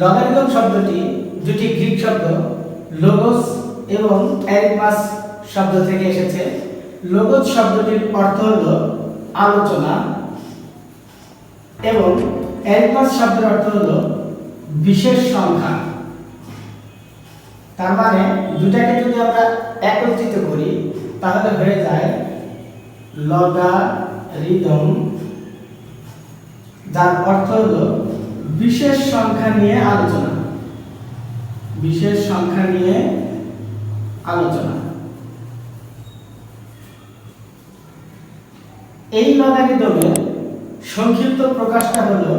Logarithm শব্দটি দুটি Greek শব্দ লোগোস এবং অ্যারিথমাস শব্দ থেকে এসেছে। লোগোস শব্দটির অর্থ হল আলোচনা এবং অ্যারিথমাস শব্দের অর্থ হল বিশেষ সংখ্যা। তার মানে দুটাকে যদি আমরা একত্রিত করি তাহলে হয়ে যায় লগারিদম, যার অর্থ হল বিশেষ সংখ্যা নিয়ে আলোচনা। বিশেষ সংখ্যা নিয়ে আলোচনা। এই লগারিদমের সংক্ষিপ্ত প্রকাশটা হলো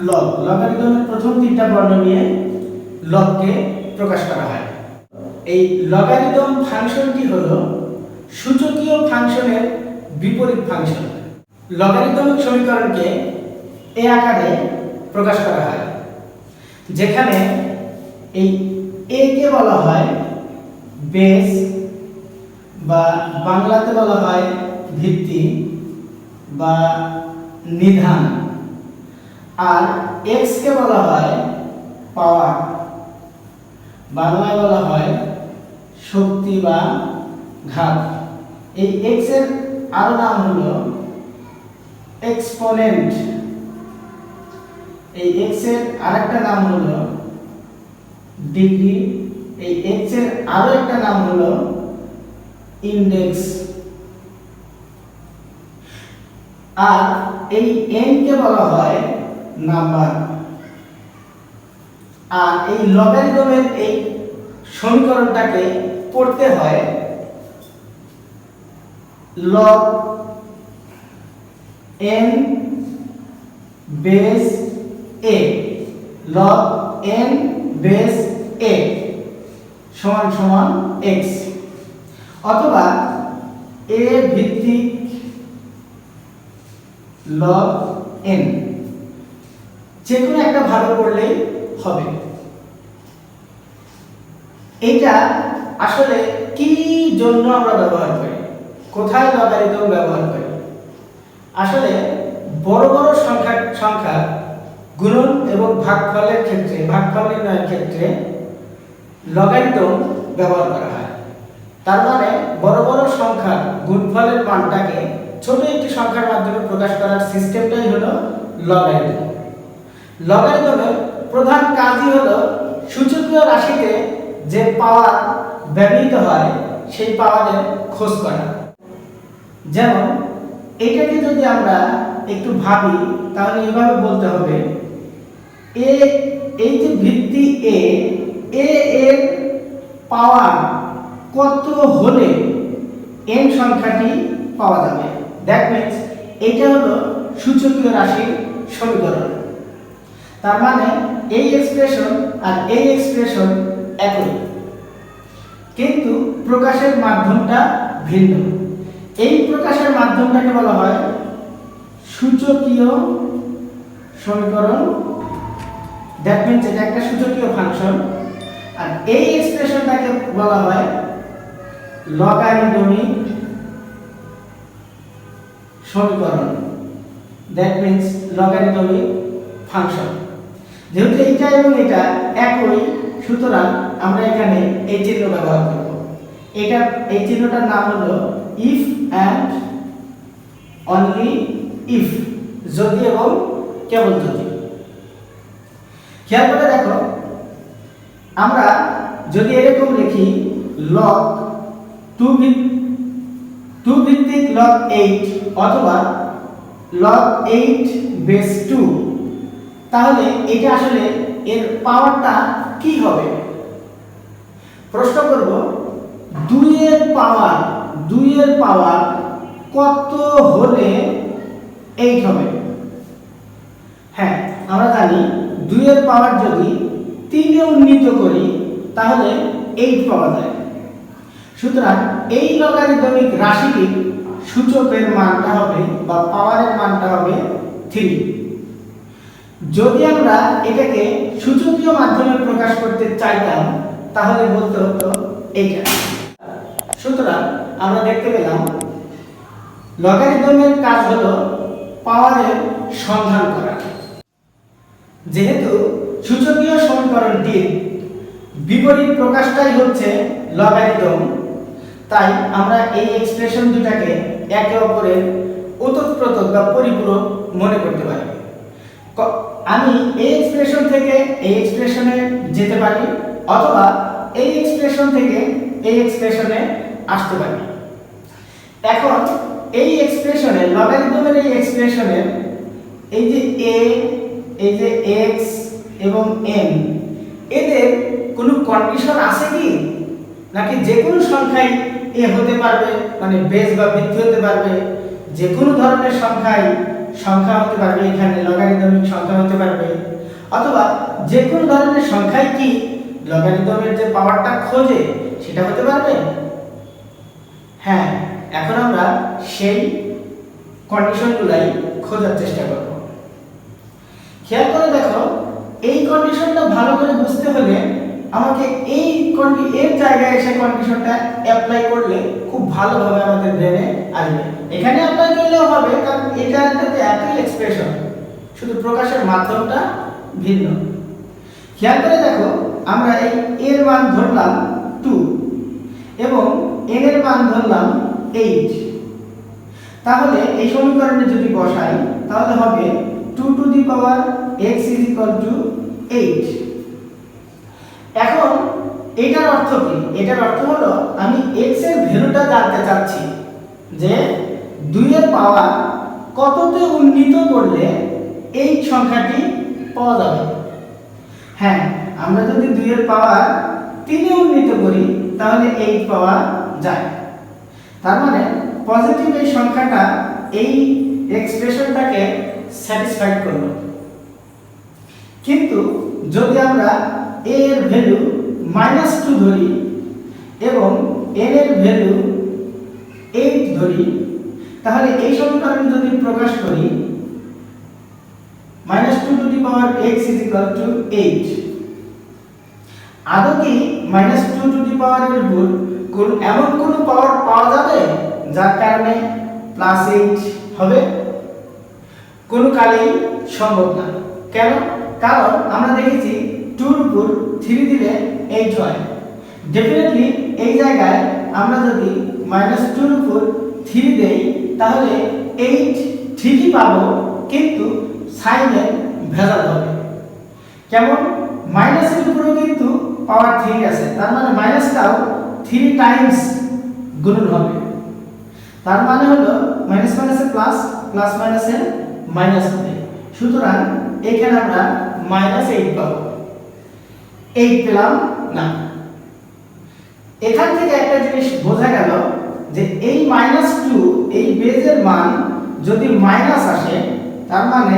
লগ। লগারিদমের প্রথম তিনটা বর্ণ নিয়ে লগকে প্রকাশ করা হয়। এই লগারিদম ফাংশনটি হলো সূচকীয় ফাংশনের বিপরীত ফাংশন। লগারিদমিক সমীকরণকে এই আকারে প্রকাশ করা হয়, যেখানে এই a কে বলা হয় বেস বা বাংলাতে বলা হয় ভিত্তি বা নিধান, আর x কে বলা হয় পাওয়ার, বাংলায় বলা হয় শক্তি বা ঘাত। এই x এর আরো নাম হলো এক্সপোনেন্ট। এই x এর আরেকটা নাম হলো ডিগ্রি। এই x এর আরো একটা নাম হলো ইনডেক্স। আর এই n কে বলা হয় নাম্বার। আর এই লগারিদমের এই সমীকরণটাকে পড়তে হয় log n base a, log n base a সমান সমান x, অথবা a ভিত্তিক log n, যে কোনো একটা ভালো করলেই হবে। এটা আসলে কি জন্য আমরা ব্যবহার করি, কোথায় লগারিদম ব্যবহার করি? আসলে বড় বড় সংখ্যা গুণন এবং ভাগফলের ক্ষেত্রে, ভাগফল নির্ণয়ের ক্ষেত্রে লগারিদম ব্যবহার করা হয়। তার মানে বড় বড় সংখ্যার গুণফলের মানটাকে ছোট একটি সংখ্যার মাধ্যমে প্রকাশ করার সিস্টেমটাই হলো লগারিদম। লগারিদমের প্রধান কাজই হলো সূচকীয় রাশিতে যে পাওয়ার ব্যবহৃত হয় সেই পাওয়ারের খোঁজ করা। যেমন এটাকে যদি আমরা একটু ভাবি তাহলে এভাবে বলতে হবে এই যে ভিত্তি a এর পাওয়ার কত হলে n সংখ্যাটি পাওয়া যাবে। দ্যাট মিন্স এটা হলো সূচকীয় রাশির সমীকরণ। তার মানে এই এক্সপ্রেশন আর এই এক্সপ্রেশন একই, কিন্তু প্রকাশের মাধ্যমটা ভিন্ন। এই প্রকাশের মাধ্যমটাকে বলা হয় সূচকীয় সমীকরণ। দ্যাট মিন্স এটা একটা সূচকীয় ফাংশন। আর এই এক্সপ্রেশনটাকে বলা হয় লগারিদমিক সমীকরণ। That means logarithmic function. যেহেতু এটা এবং এটা একই, সুতরাং আমরা এখানে এই চিহ্ন ব্যবহার করব। এটা এই চিহ্নটার নাম হলো ইফ অ্যান্ড অনলি ইফ, যদি এবং কেবল যদি। খেয়াল করে দেখো, আমরা যদি এরকম লিখি log 2 ভিত্তিক log 8 অথবা log 8 বেস 2, তাহলে এটা আসলে এর পাওয়ারটা কি হবে? প্রশ্ন করব 2 এর পাওয়ার কত হলে 8 হবে? হ্যাঁ, আমরা জানি 2 এর পাওয়ার যদি 3 এ উন্নীত করি তাহলে 8 পাওয়া যায়। সুতরাং এই লগারিদমিক রাশিটির সূচকের মানটা হবে বা পাওয়ারের মানটা হবে 3। যদি আমরা এটাকে সূচকীয় মাধ্যমে প্রকাশ করতে চাইতাম তাহলে বলতে হতো এইটা। সুতরাং আমরা দেখতে পেলাম লগারিদমের কাজ হলো পাওয়ারের সন্ধান করা। যেহেতু সূচকীয় সমীকরণটির বিপরীত প্রকাশটাই হচ্ছে লগারিদম। তাই আমরা এই এক্সপ্রেশন দুটাকে একে অপরের ওতপ্রোত বা পরিপূরক মনে করতে পারি। আমি এই এক্সপ্রেশন থেকে এই এক্সপ্রেশনে যেতে পারি, অথবা এই এক্সপ্রেশন থেকে এই এক্সপ্রেশনে আসতে পারি। এখন এই এক্সপ্রেশনে লগারিদমের এই এক্সপ্রেশনের এই যে a, এই যে x এবং n, এদের কোনো কন্ডিশন আছে কি, নাকি যে কোনো সংখ্যাই a হতে পারবে, মানে বেস বা বৃদ্ধি হতে পারবে, যে কোনো ধরনের সংখ্যা হতে পারবে, এখানে লগারিদমিক সংখ্যা হতে পারবে, অথবা যে কোনো ধরনের সংখ্যাই কি লগারিদমের যে পাওয়ারটা খোঁজে সেটা হতে পারবে? হ্যাঁ, এখন আমরা সেই কন্ডিশনগুলাই খোঁজার চেষ্টা করব। খেয়াল করে দেখো, এই কন্ডিশনটা ভালো করে বুঝতে হলে আমাকে এর জায়গায় এসে কন্ডিশনটা অ্যাপ্লাই করলে খুব ভালোভাবে আমাদের ব্রেনে আসবে। এখানে অ্যাপ্লাই করলেও হবে, কারণ এটাতে একই এক্সপ্রেশন, শুধু প্রকাশের মাধ্যমটা ভিন্ন। খেয়াল করে দেখো, আমরা এই এর মান ধরলাম 2 এবং n এর মান ধরলাম 8। তাহলে এই সমীকরণে যদি বসাই তাহলে হবে 2 to the power x is equal to 8। এখন এটার অর্থ কি? এটার অর্থ হলো আমি x এর ভ্যালুটা জানতে চাচ্ছি, যে 2 এর পাওয়ার কততে উন্নীত করলে এই সংখ্যাটি পাওয়া যাবে। হ্যাঁ, আমরা যদি 2 এর পাওয়ার 3 এ উন্নীত করি তাহলে 8 পাওয়া যায়। তার মানে পজিটিভ এই সংখ্যাটা এই এক্সপ্রেশনটাকে স্যাটিসফাইড করলো। কিন্তু যদি আমরা a এর ভ্যালু -2 ধরি এবং n এর ভ্যালু 8 ধরি, তাহলে এই সমীকরণ যদি প্রকাশ করি -2 to the power x is equal to 8, আদৌ কি -2 to the power এর উপর এমন কোন পাওয়ার পাওয়া যাবে যার কারণে +8 হবে? কোনো কালেই সম্ভব না। কেন? কারণ আমরা দেখেছি 2 এর উপর 3 দিলে 8 হয়। ডেফিনেটলি এই জায়গায় আমরা যদি -2 এর উপর 3 দেই তাহলে 8 ঠিকই পাবো, কিন্তু সাইনে ভেজাল হবে। কেমন? মাইনাসের উপরেও কিন্তু পাওয়ার 3 আছে, তার মানে মাইনাসটাও 3 টাইমস গুণন হবে। তার মানে হলো মাইনাস মাইনাসে প্লাস, প্লাস মাইনাসে মাইনাস হবে। সুতরাং এখানে আমরা -8 পাবো। 8 পেলাম না। এখান থেকে একটা জিনিস বোঝা গেল যে এই -2 এই বেজের মান যদি মাইনাস আসে, তার মানে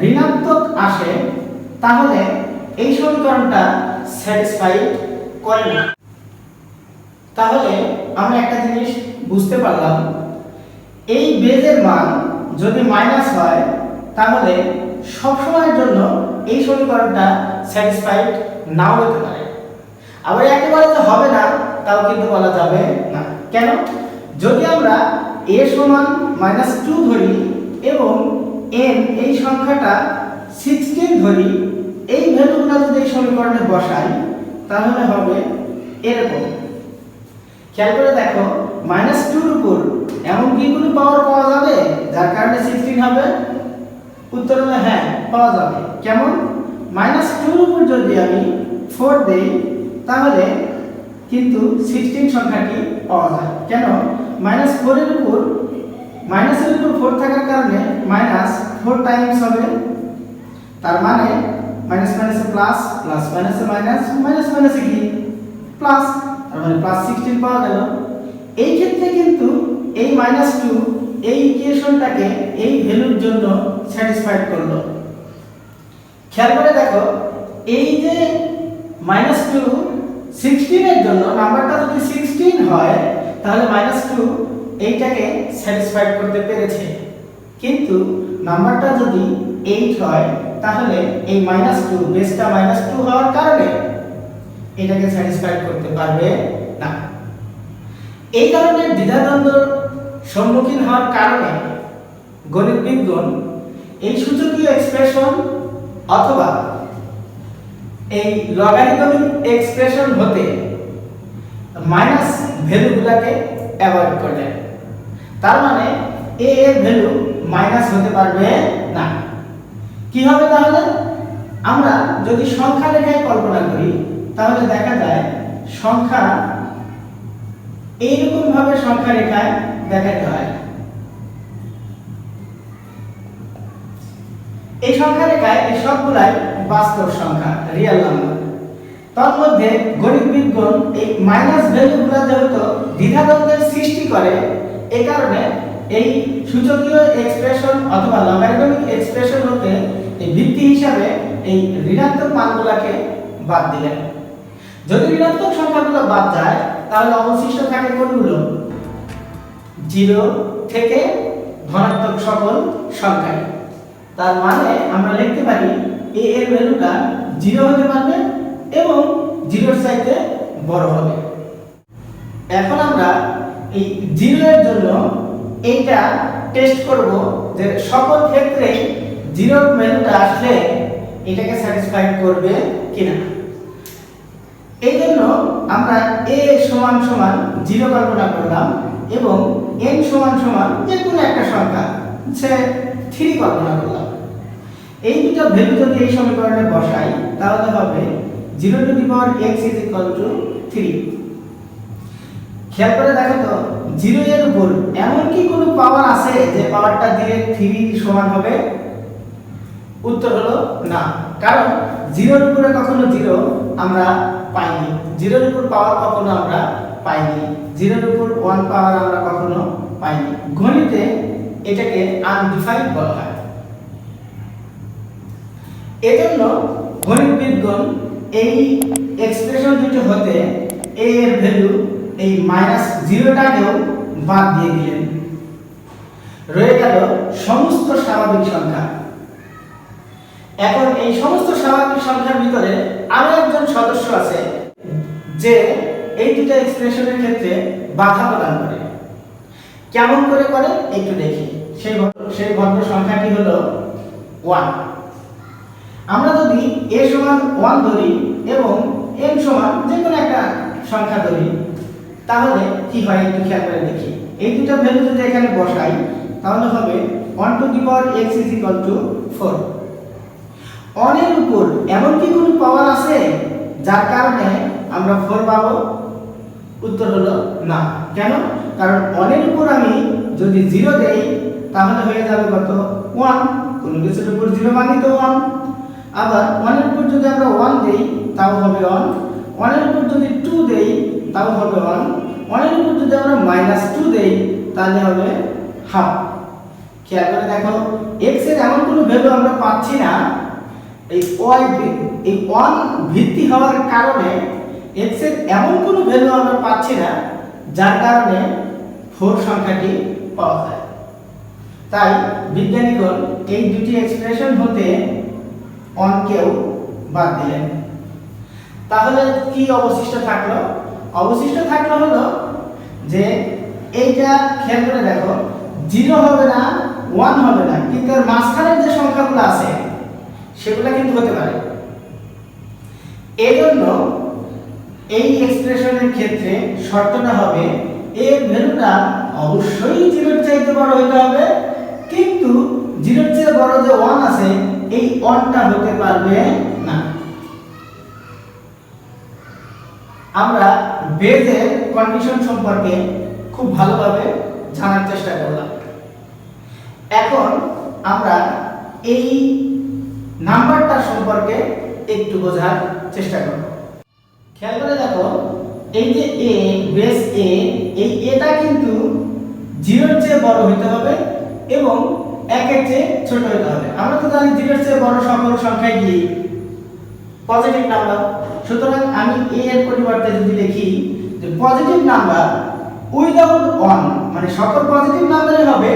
ঋণাত্মক আসে, তাহলে এই সমীকরণটা স্যাটিসফাইড করে না। তাহলে আমরা একটা জিনিস বুঝতে পারলাম, এই বেজের মান যদি মাইনাস হয় তাহলে সব সময়ের জন্য এই সমীকরণটা স্যাটিসফাইড নাও হতে পারে। আবার একেবারে যে হবে না তাও কিন্তু বলা যাবে না। কেন? যদি আমরা a সমান -2 ধরি এবং n এই সংখ্যাটা 16 ধরি, এই ভ্যালুগুলো যদি এই সমীকরণে বসাই তাহলে হবে এরকম। খেয়াল করে দেখো, -2 এর উপর এমন কি কোনো পাওয়ার পাওয়া যাবে যার কারণে 16 হবে? উত্তর হলো হ্যাঁ, পাওয়া যাবে। কেমন? -2 এর উপর যদি আমি 4 দেই তাহলে কিন্তু 16 সংখ্যাটি পাওয়া যায়। কেন? -4 এর উপর মাইনাসের উপর 4 থাকার কারণে -4 টাইমস হবে। তার মানে মাইনাস মাইনাসে প্লাস, প্লাস মাইনাসে মাইনাস, মাইনাস মাইনাসে কি প্লাস, তার মানে +16 পাওয়া গেল। এই ক্ষেত্রে কিন্তু এই -2 এই ইকুয়েশনটাকে এই ভ্যালুর জন্য স্যাটিসফাইড করলো। খেয়াল করে দেখো, এই যে -2 16 এর জন্য নাম্বারটা যদি 16 হয় তাহলে -2 এইটাকে স্যাটিসফাইড করতে পেরেছে, কিন্তু নাম্বারটা যদি 8 হয় তাহলে এই -2 বেসটা -2 হওয়ার কারণে এটাকে স্যাটিসফাইড করতে পারবে না। এই কারণে দ্বিধাদ্বন্দ্বের সম্মুখীন হওয়ার কারণে গণিতবিদগণ এই সূচকীয় এক্সপ্রেশন অথবা এই লগারিদমিক এক্সপ্রেশন হতে মাইনাস ভ্যালুগুলোকে অ্যাভয়েড করবে। তার মানে a এর ভ্যালু মাইনাস হতে পারবে না। কি হবে তাহলে? আমরা যদি সংখ্যা রেখায় কল্পনা করি তাহলে দেখা যায় সংখ্যা এইরকম ভাবে সংখ্যা রেখায় দেখাতে হয়। এই সংখ্যা রেখায় এই সবগুলাই বাস্তব সংখ্যা, রিয়েল নাম্বার। তার মধ্যে গণিতবিদগণ এই মাইনাস ভ্যালুগুলো যেহেতু দ্বিধাদ্বন্দ্বের সৃষ্টি করে, এই কারণে এই সূচকীয় এক্সপ্রেশন অথবা লগারিদমিক এক্সপ্রেশন হতে এই ভিত্তি হিসাবে এই ঋণাত্মক মানগুলোকে বাদ দিলেন। যদি ঋণাত্মক সংখ্যাগুলো বাদ যায় তাহলে অবশিষ্ট থাকে কোনগুলো? 0 থেকে ধনাত্মক সকল সংখ্যায়। তার মানে আমরা লিখতে পারি a এর ভ্যালুটা 0 হতে পারবে এবং 0 এর চাইতে বড় হবে। এখন আমরা এই 0 এর জন্য এইটা টেস্ট করব যে সকল ক্ষেত্রে 0 এর ভ্যালুটা আসলে এটাকে স্যাটিসফাইড করবে কিনা। এই জন্য আমরা a সমান সমান 0 কল্পনা করলাম এবং n সমান সমান যে কোনো একটা সংখ্যা সে 3 কল্পনা করলাম। এই দুটো ভ্যালু যদি এই সমীকরণে বসাই তাহলে হবে 0 two the power x is equal two 3। খেয়াল করে দেখো তো 0 এর উপর এমন কি কোনো পাওয়ার আছে যে পাওয়ারটা দিয়ে 3 সমান হবে? উত্তর হলো না, কারণ 0 এর উপরে কখনো 0 আমরা পাইনি, 0 এর উপর পাওয়ার কখনো আমরা পাইনি, 0 এর উপর 1 পাওয়ার আমরা কখনো পাইনি। গণিতে এটাকে আনডিফাইন্ড বলা হয়। এজন্য গণিতবিদগণ এই এক্সপ্রেশন দুটো হতে a এর ভ্যালু এই -0টাকেও বাদ দিয়ে দিলেন। রয়ে গেল সমস্ত স্বাভাবিক সংখ্যা। এখন এই সমস্ত স্বাভাবিক সংখ্যার ভিতরে আরো একজন সদস্য আছে যে এই দুটো এক্সপ্রেশনের ক্ষেত্রে বাধা প্রদান করে। কেমন করে করে একটু দেখি। সেই ভদ্র সংখ্যাটি হলো 1। আমরা যদি a সমান 1 ধরি এবং n সমান যে কোনো একটা সংখ্যা ধরি তাহলে কি হয় একটু খেয়াল করে দেখি। এই দুটো ভ্যালু যদি এখানে বসাই তাহলে হবে 1 two the power x is equal two 4। 1 এর উপর এমন কি কোনো পাওয়ার আছে যার কারণে আমরা 4 পাবো? উত্তর হলো না। কেন? কারণ 1 এর উপর আমি যদি 0 দেই তাহলে হয়ে যাবে কত? 1। কোন কিছুর উপর 0 মানে তো 1। আবার 1 এর উপর যদি আমরা 1 দেই তাও হবে 1। 1 এর উপর যদি 2 দেই তাও হবে 1। 1 এর উপর যদি আমরা -2 দেই তাহলে হবে হাফ। খেয়াল করে দেখো x এর এমন কোনো ভ্যালু আমরা পাচ্ছি না। এই 1 ভিত্তি হওয়ার কারণে x এর এমন কোনো ভ্যালু আমরা পাচ্ছি না যার কারণে 4 সংখ্যাটি পাওয়া যায়। তাই বিজ্ঞানীগণ এই দুটি এক্সপ্রেশন হতে 1 কেও বাদ দিলেন। তাহলে কি অবশিষ্ট থাকলো? অবশিষ্ট থাকলো হলো যে এইটা খেয়াল করে দেখো 0 হবে না, 1 হবে না, কিন্তু এর মাঝখানের যে সংখ্যাগুলো আছে সেগুলো কিন্তু হতে পারে। এজন্য এই এক্সপ্রেশনের ক্ষেত্রে শর্তটা হবে এর ভ্যালুটা অবশ্যই 0 এর চাইতে বড় হতে হবে, কিন্তু 0 এর চেয়ে বড় যে 1 আছে এই 1টা হতে পারবে না। আমরা বেজের কন্ডিশন সম্পর্কে খুব ভালোভাবে জানার চেষ্টা করলাম। এখন আমরা এই নাম্বারটা সম্পর্কে একটু বোঝার চেষ্টা করব। খেয়াল করে দেখো এই যে a বেস a, এই এটা কিন্তু 0 এর চেয়ে বড় হতে হবে এবং 1 এর চেয়ে ছোট হতে হবে। আমরা তো জানি 0 এর চেয়ে বড় সকল সংখ্যাই কি পজিটিভ নাম্বার। সুতরাং আমি a এর পরিবর্তে যদি লিখি যে পজিটিভ নাম্বার উইদাউট 1, মানে সকল পজিটিভ নাম্বারই হবে,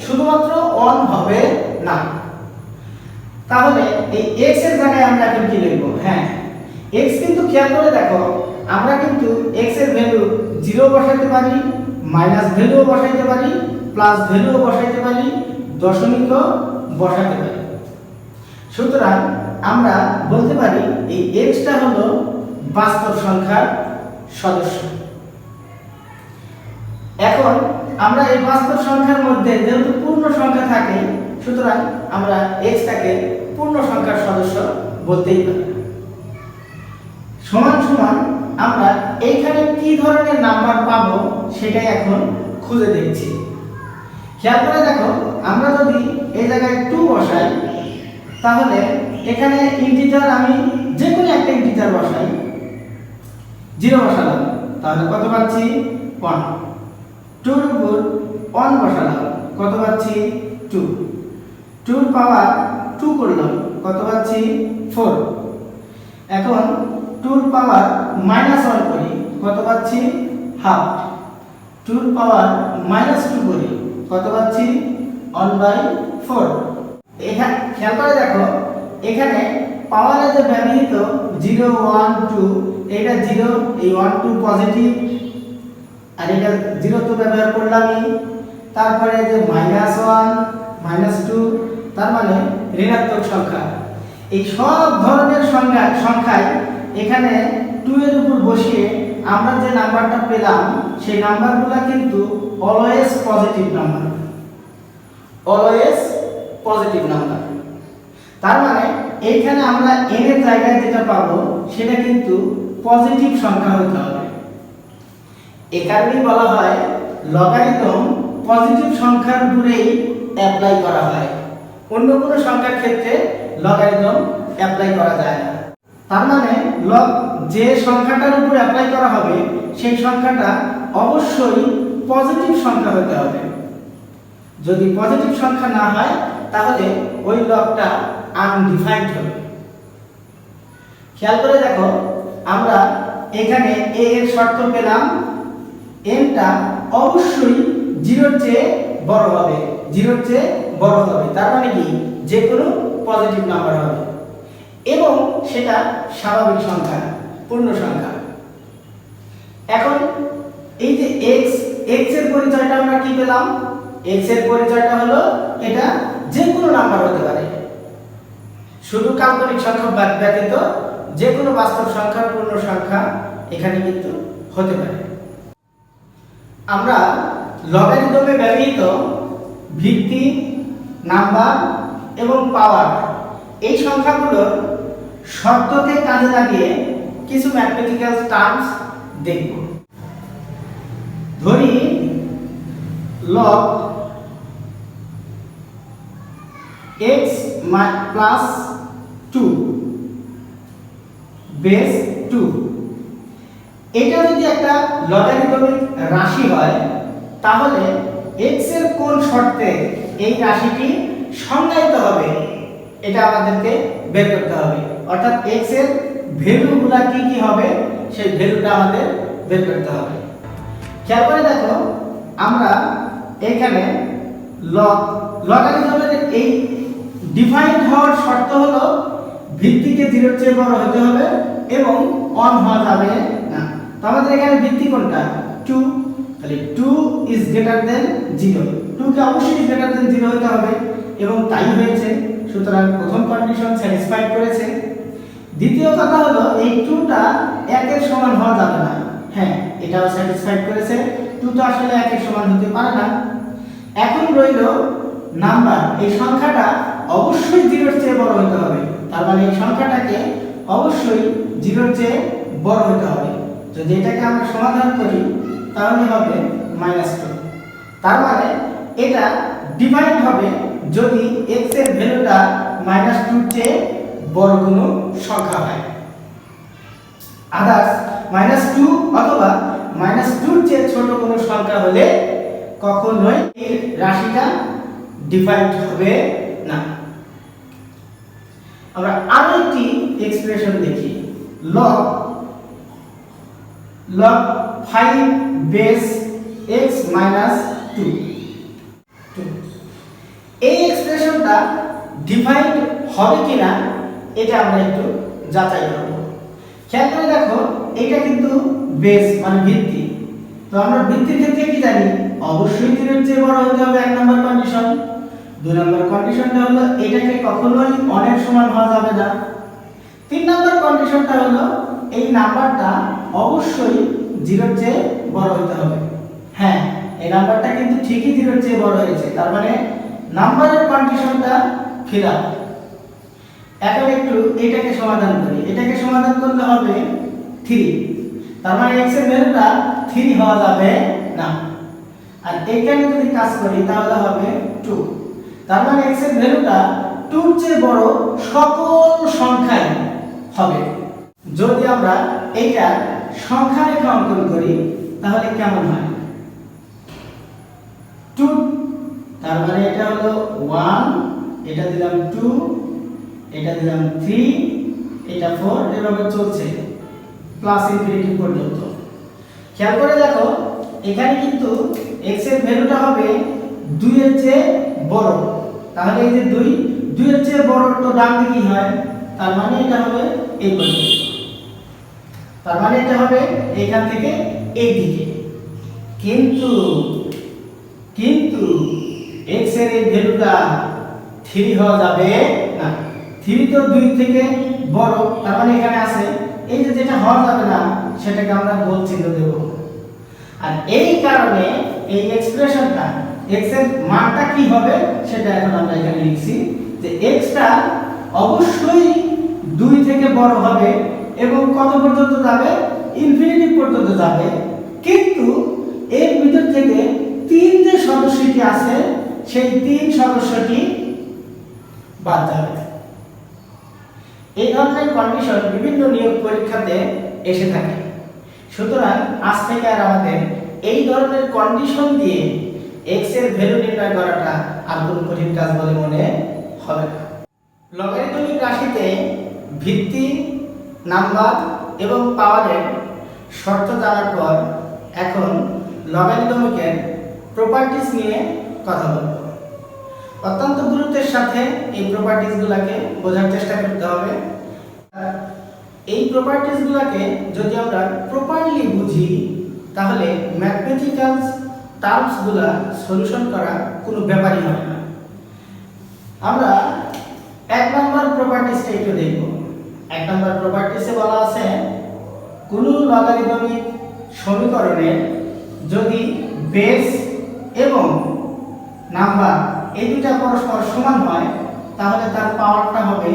শুধুমাত্র 1 হবে না। তাহলে এই x এর জায়গায় আমরা এখন কি লিখব? হ্যাঁ, x কিন্তু খেয়াল করে দেখো আমরা কিন্তু x এর ভ্যালু 0 বসাইতে পারি, মাইনাস ভ্যালুও বসাইতে পারি, প্লাস ভ্যালুও বসাইতে পারি, দশমিকও বসাতে পারি। সুতরাং আমরা বলতে পারি এই এক্সটা হলো বাস্তব সংখ্যার সদস্য। এখন আমরা এই বাস্তব সংখ্যার মধ্যে যেহেতু পূর্ণ সংখ্যা থাকে, সুতরাং আমরা এক্সটাকে পূর্ণ সংখ্যার সদস্য বলতেই পারি। সমান সমান আমরা এইখানে কি ধরনের নাম্বার পাবো সেটাই এখন খুঁজে দেখছি। খেয়াল করে দেখো, আমরা যদি এই জায়গায় 2 বসাই, তাহলে এখানে ইন্টিজার আমি যে কোনো একটা ইন্টিজার বসাই, 0 বসালাম, তাহলে কত পাচ্ছি 1। 2 এর উপর 1 বসালাম, কত পাচ্ছি 2। 2 এর পাওয়ার 2 করলাম, কত পাচ্ছি 4। এখন 2 এর পাওয়ার -1 করি, কত পাচ্ছি হাফ। 2 এর পাওয়ার -2 করি, কত পাচ্ছি 1/4। এখানে খেয়াল করে দেখো, এখানে পাওয়ারে যে ব্যবহৃত 0 1 2, এটা 0, এই 1 2 পজিটিভ, আর এটা 0 তো ব্যবহার করলামই। তারপরে যে -1 -2, তার মানে ঋণাত্মক সংখ্যা। এই সব ধরনের সংখ্যায় এখানে 2 এর উপর বসিয়ে আমরা যে নাম্বারটা পেলাম, সেই নাম্বারগুলো কিন্তু always positive number, always positive number. তার মানে এইখানে আমরা n এর জায়গায় যেটা পাবো সেটা কিন্তু পজিটিভ সংখ্যা হতে হবে। এই কারণেই বলা হয় লগারিদম পজিটিভ সংখ্যার উপরেই অ্যাপ্লাই করা হয়, অন্য কোনো সংখ্যার ক্ষেত্রে লগারিদম অ্যাপ্লাই করা যায় না। তার মানে যে সংখ্যাটার উপর অ্যাপ্লাই করা হবে সেই সংখ্যাটা অবশ্যই পজিটিভ সংখ্যা হতে হবে। যদি পজিটিভ সংখ্যা না হয় তাহলে ওই লগটা আনডিফাইন্ড হবে। খেয়াল করে দেখো, আমরা এখানে a এর শর্ত পেলাম, n টা অবশ্যই 0 এর চেয়ে বড় হবে, 0 এর চেয়ে বড় হবে। তার মানে কি, যে কোনো পজিটিভ নাম্বার হবে এবং সেটা স্বাভাবিক সংখ্যা, পূর্ণ সংখ্যা। এখন এই যে x এর পরিচয়টা আমরা কি পেলাম? x এর পরিচয়টা হলো এটা যে কোনো নাম্বার হতে পারে, শুধু কাল্পনিক সংখ্যা ব্যতীত যে কোনো বাস্তব সংখ্যা, পূর্ণ সংখ্যা এখানে কিন্তু হতে পারে। আমরা লগারিদমে ব্যবহৃত ভিত্তি, নাম্বার এবং পাওয়ার, এই সংখ্যাগুলোর শর্তকে কাজে লাগিয়ে কিছু ম্যাথমেটিক্যাল টার্মস দেখব। ধরি log x plus 2 বেস 2, এটা যদি একটা লগারিদমিক রাশি হয়, তাহলে x এর কোন শর্তে এই রাশিটি সংজ্ঞায়িত হবে এটা আমাদেরকে বের করতে হবে। অর্থাৎ x এর ভ্যালুগুলা কি কি হবে সেই ভ্যালুটা আমাদের বের করতে হবে। খেয়াল করে দেখো, আমরা এখানে লগারিদমের এই ডিফাইন্ড হওয়ার শর্ত হলো ভিত্তিকে 0 এর চেয়ে বড় হতে হবে এবং 1 হওয়া যাবে না। তো আমাদের এখানে ভিত্তি কোনটা? 2, তাহলে 2 ইজ গ্রেটার দেন 0, 2 কে অবশ্যই গ্রেটার দেন 0 হতে হবে এবং তাই হয়েছে। সুতরাং প্রথম কন্ডিশন স্যাটিসফাইড করেছে। দ্বিতীয় কথা হলো এই 2টা 1 এর সমান হওয়া যাবে না, হ্যাঁ এটাও স্যাটিসফাইড করেছে, 2 তো আসলে 1 এর সমান হতে পারে না। এখন রইল নাম্বার, এই সংখ্যাটা অবশ্যই 0 এর চেয়ে বড় হতে হবে, তার মানে এই সংখ্যাটাকে অবশ্যই 0 এর চেয়ে বড় হতে হবে। যদি এটাকে আমরা সমাধান করি তাহলে হবে -2। তার মানে এটা ডিফাইন্ড হবে যদি x এর ভ্যালুটা -2 এর চেয়ে বড় কোনো সংখ্যা হয়। আদার্স -2 অথবা -2 এর চেয়ে ছোট কোনো সংখ্যা হলে কখনোই এই রাশিটা ডিফাইন্ড হবে না। আমরা আরো একটি এক্সপ্রেশন দেখি, log 5 বেস x - 2। এই এক্সপ্রেশনটা ডিফাইন্ড হবে কিনা এটা আমরা একটু যাচাই করব। খেয়াল করে দেখো, এটা কিন্তু বেস মানে ভিত্তি। তো আমরা ভিত্তির ক্ষেত্রে কি জানি? অবশ্যই 0 এর চেয়ে বড় হতে হবে, 1 নম্বর কন্ডিশন। 2 নম্বর কন্ডিশনটা হলো এটাকে কখনোই 1 এর সমান হওয়া যাবে না। তিন নম্বর কন্ডিশনটা হলো এই নাম্বারটা অবশ্যই 0-র চেয়ে বড় হতে হবে। হ্যাঁ, এই নাম্বারটা কিন্তু ঠিকই 0-র চেয়ে বড় হয়েছে, তার মানে নাম্বারের কন্ডিশনটা ফিল আপ। এখন একটু এটাকে সমাধান করি। এটাকে সমাধান করলে হবে 3, তার মানে x এর ভ্যালুটা 3 হওয়া যাবে না। আর এখানে যদি কাজ করি তাহলে হবে 2, তার মানে x এর ভ্যালুটা 2-র চেয়ে বড় সকল সংখ্যাই হবে। যদি আমরা এটা সংখ্যা রেখা অঙ্কন করি তাহলে কেমন হয়? 2, তার মানে এটা হলো 1, এটা দিলাম 2, এটা দিলাম 3, এটা 4, এভাবে চলছে প্লাস ইনফিনিটি পর্যন্ত। খেয়াল করে দেখো এখানে কিন্তু x এর ভ্যালুটা হবে 2 এর চেয়ে বড়, তাহলে এই যে 2 এর চেয়ে বড় তো ডান দিকেই হয়, তার মানে এটা হবে এই পর্যন্ত, তার মানে এটা হবে এখান থেকে এই দিকে। কিন্তু কিন্তু x এর এই ভ্যালুটা 3 হওয়া যাবে না। 3 তো 2 থেকে বড়, তার মানে এখানে আছে এই যে যেটা হওয়া যাবে না সেটাকে আমরা গোল চিহ্ন দেব। আর এই কারণে এই এক্সপ্রেশনটা x এর মানটা কি হবে সেটা এখন আমরা এখানে লিখছি যে x টা অবশ্যই 2 থেকে বড় হবে এবং কত পর্যন্ত যাবে? ইনফিনিটি পর্যন্ত যাবে। কিন্তু এর ভিতর থেকে 3 যে সদস্যটি আছে সেই 3 সদস্যটি বাদ যাবে। এই ধরনের কন্ডিশন বিভিন্ন নিয়োগ পরীক্ষাতে এসে থাকে। সুতরাং আজ থেকে আর আমাদের এই ধরনের কন্ডিশন দিয়ে x এর ভ্যালু নির্ণয় করাটা আর কোনো কঠিন কাজ বলে মনে হবে না। লগারিদমিক রাশিতে ভিত্তি, নাম্বার এবং পাওয়ারের শর্ত জানার পর এখন লগারিদমিকের প্রপার্টিজ নিয়ে কথা বলব। অত্যন্ত গুরুত্বের সাথে এই প্রপার্টিজগুলোকে বোঝার চেষ্টা করতে হবে। এই প্রপার্টিজগুলোকে যদি আমরা প্রপারলি বুঝি তাহলে ম্যাথমেটিক্যাল টার্মসগুলো সলিউশন করা কোনো ব্যাপারই হবে না। আমরা 1 নম্বর প্রপার্টিসটা একটু দেখব। 1 নম্বর প্রপার্টিসে বলা আছে কোনো লগারিদমিক সমীকরণের যদি বেস এবং নাম্বার এই দুটো পরস্পর সমান হয় তাহলে তার পাওয়ারটা হবে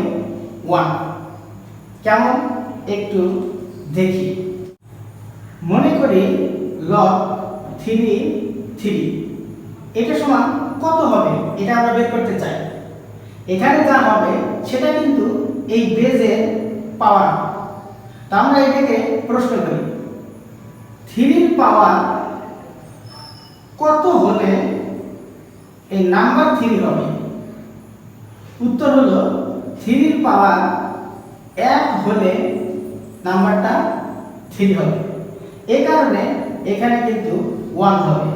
1। কেমন একটু দেখি। মনে করি log 3 এটা সমান কত হবে এটা আমরা বের করতে চাই। এখানে যা হবে সেটা কিন্তু এই বেজের পাওয়ার। তা আমরা এটাকে প্রশ্ন করি 3 এর পাওয়ার কত হলে এই নাম্বার 3 হবে? উত্তর হলো 3 এর পাওয়ার 1 হলে নাম্বারটা 3 হবে। এই কারণে এখানে কিন্তু 1 হবে।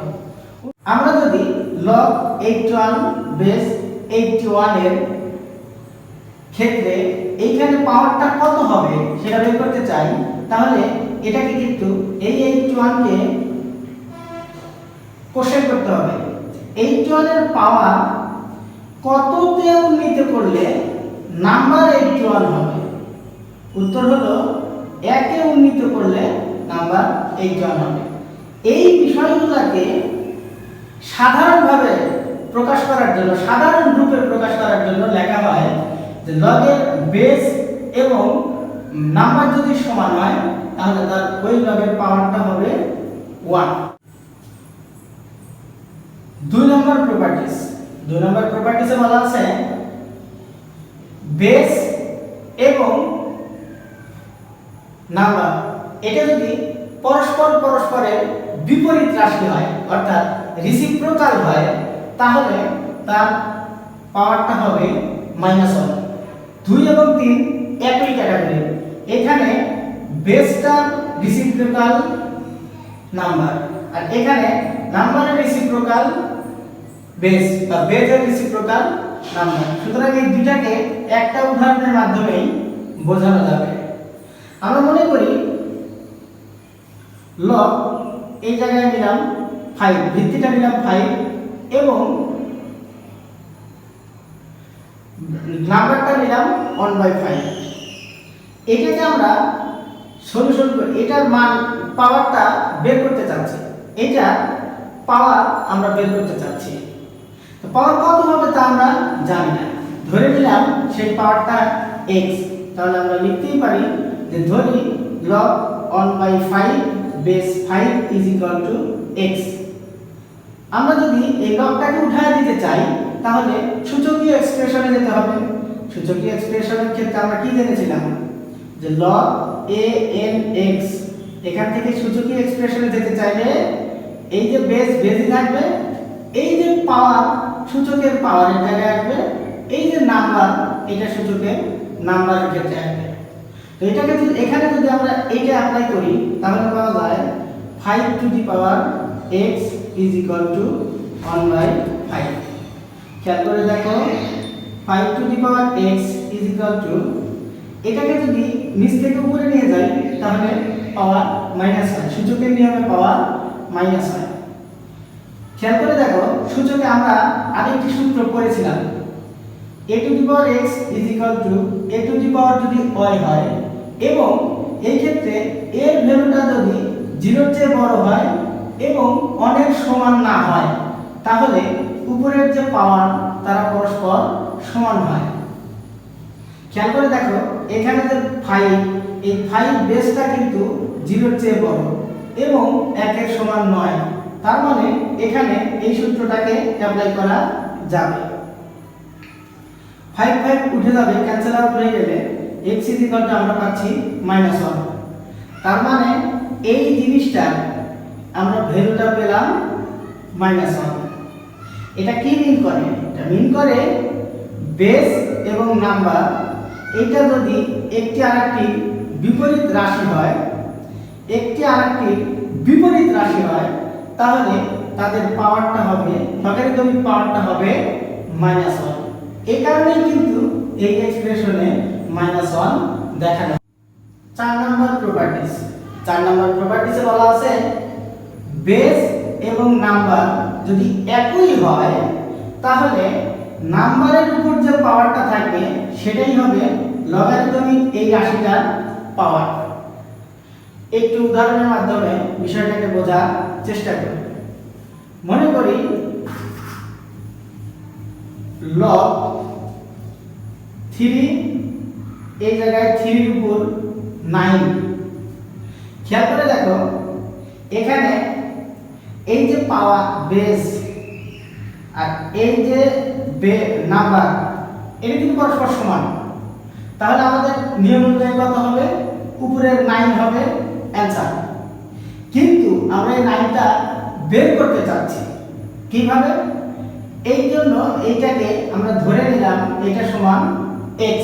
আমরা যদি log 81 বেস 81 এর ক্ষেত্রে এইখানে পাওয়ারটা কত হবে সেটা বের করতে চাই, তাহলে এটাকে কিন্তু এই 81 কে কোশ্চেন করতে হবে 81 এর পাওয়ার কততে উন্নীত করলে নাম্বার 81 হবে। উত্তর হলো 1 এ উন্নীত করলে নাম্বার 81 হবে। এই বিষয়গুলোকে সাধারণভাবে প্রকাশ করার জন্য, সাধারণ রূপে প্রকাশ করার জন্য লেখা হয় যে লগের বেস এবং নাম্বার যদি সমান হয় তাহলে তার ওই লগের পাওয়ারটা হবে 1। 2 নম্বর প্রপার্টিসে বলা আছে বেস এবং নাম্বার এটা যদি পরস্পরের বিপরীত রাশি হয় অর্থাৎ রেসিপ্রোকাল হয় তাহলে তার পাওয়ারটা হবে -1। 2 এবং 3 একই ক্যাটাগরি। এখানে বেসটা রেসিপ্রোকাল নাম্বার আর এখানে নাম্বারের রেসিপ্রোকাল বেস বা বেসের রেসিপ্রোকাল নাম্বার। সুতরাং এই দুটাকে একটা উদাহরণের মাধ্যমেই বোঝানো যাবে। আমরা মনে করি লগ এই জায়গায় নিলাম 5, ভিত্তিটা নিলাম 5 এবং নাম্বারটা নিলাম 1/5। এটাকে আমরা সলিউশন করে এটার মান পাওয়ারটা বের করতে চাচ্ছি, এটা পাওয়ার আমরা বের করতে চাচ্ছি। তো পাওয়ার কত হবে তা আমরা জানি না, ধরে নিলাম সেই পাওয়ারটা x, তাহলে আমরা লিখতেই পারি যে ধরি log 1/5 base 5 is equal two x। আমরা যদি এই লগটাকে উঠায় দিতে চাই তাহলে সূচকীয় এক্সপ্রেশনে যেতে হবে। সূচকীয় এক্সপ্রেশনের ক্ষেত্রে আমরা কি জেনেছিলাম যে log a n x, এখান থেকে সূচকীয় এক্সপ্রেশনে যেতে চাইলে এই যে বেসই থাকবে, এই যে পাওয়ার সূচকের পাওয়ারের জায়গায় আসবে, এই যে নাম্বার এটা সূচকের নাম্বারের ক্ষেত্রে আসবে। তো এটাকে যদি এখানে যদি আমরা এইটা অ্যাপ্লাই করি তাহলে পাওয়া যায় 5 two the power x is equal two 1/5। খেয়াল করে দেখো 5 two the power x is equal two, এটাকে যদি নিচ থেকে উপরে নিয়ে যাই তাহলে পাওয়ার মাইনাস হয়, সূচকের নিয়মে পাওয়ার মাইনাস হয়। খেয়াল করে দেখো সূচকে আমরা আরেকটি সূত্র পড়েছিলাম, a to the power x is equal to a to the power যদি y হয় এবং এই ক্ষেত্রে এর ভ্যালুটা যদি 0 এর চেয়ে বড় হয় এবং অনেক সমান না হয় তাহলে উপরের যে পাওয়ার তারা পরস্পর সমান হয়। খেয়াল করে দেখো এখানে যে 5, এই 5 বেসটা কিন্তু 0 এর চেয়ে বড় এবং 1 এর সমান নয়, তার মানে এখানে এই সূত্রটাকে অ্যাপ্লাই করা যাবে। 5 5 উঠে যাবে, ক্যান্সেল আউট হয়ে গেলে x ইজ ইকুয়াল টু আমরা পাচ্ছি -1। তার মানে এই জিনিসটা আমরা ভ্যালুটা পেলাম -1। এটা কি মিন করে? এটা মিন করে বেস এবং নাম্বার এটা যদি একটি আরেকটি বিপরীত রাশি হয়, একটি আরেকটি বিপরীত রাশি হয় তাহলে তাদের পাওয়ারটা হবে, লগারিদমিক পাওয়ারটা হবে -1। এই কারণেই কিন্তু এই এক্সপ্রেশনে -1 দেখানো। 4 নম্বর প্রপার্টিজ। 4 নম্বর প্রপার্টিজে বলা আছে বেস এবং নাম্বার যদি একই হয় তাহলে নাম্বারের উপর যে পাওয়ারটা থাকবে সেটাই হবে লগারিদমিক এই রাশিটার পাওয়ার। একটু উদাহরণের মাধ্যমে বিষয়টাকে বোঝার চেষ্টা করি। মনে করি log 3, এই জায়গায় 3 এর উপর 9। খেয়াল করে দেখো এখানে এই যে পাওয়ার বেস আর এই যে নাম্বার এটা কিন্তু পরস্পর সমান, তাহলে আমাদের নিয়ম অনুযায়ী কত হবে? উপরের 9 হবে অ্যানসার। কিন্তু আমরা এই 9টা বের করতে চাচ্ছি কিভাবে? এই জন্য এইটাকে আমরা ধরে নিলাম এটা সমান x।